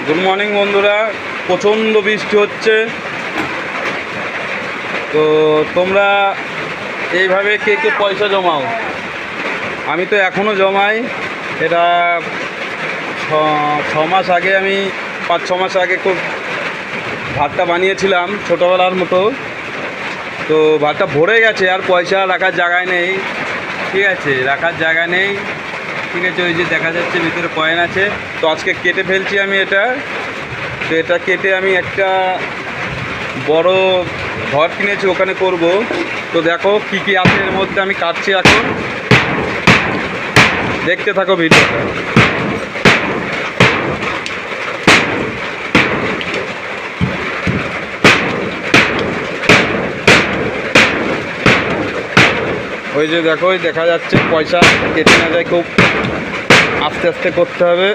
Good morning বন্ধুরা, প্রচণ্ড বৃষ্টি হচ্ছে। তো তোমরা এইভাবে কে কে পয়সা জমাও? আমি তো এখনও জমাই। এটা 6 মাস আগে, আমি 5-6 মাস আগে খুব ভাতটা বানিয়েছিলাম ছোটোবেলার মতো। তো ভাতটা ভরে গেছে, আর পয়সা রাখার জায়গায় নেই। ঠিক আছে, রাখার জায়গা নেই। ঠিক আছে, ওই যে দেখা যাচ্ছে ভিতরে কয়েন আছে। তো আজকে কেটে ফেলছি আমি এটা। তো এটা কেটে আমি একটা বড় ঘর কিনেছি, ওখানে করব। তো দেখো কি কি আছে এর মধ্যে, আমি কাটছি এখন, দেখতে থাকো ভিডিওটা। ওই যে দেখো, দেখা যাচ্ছে পয়সা কেটে না যায়, খুব আস্তে আস্তে করতে হবে।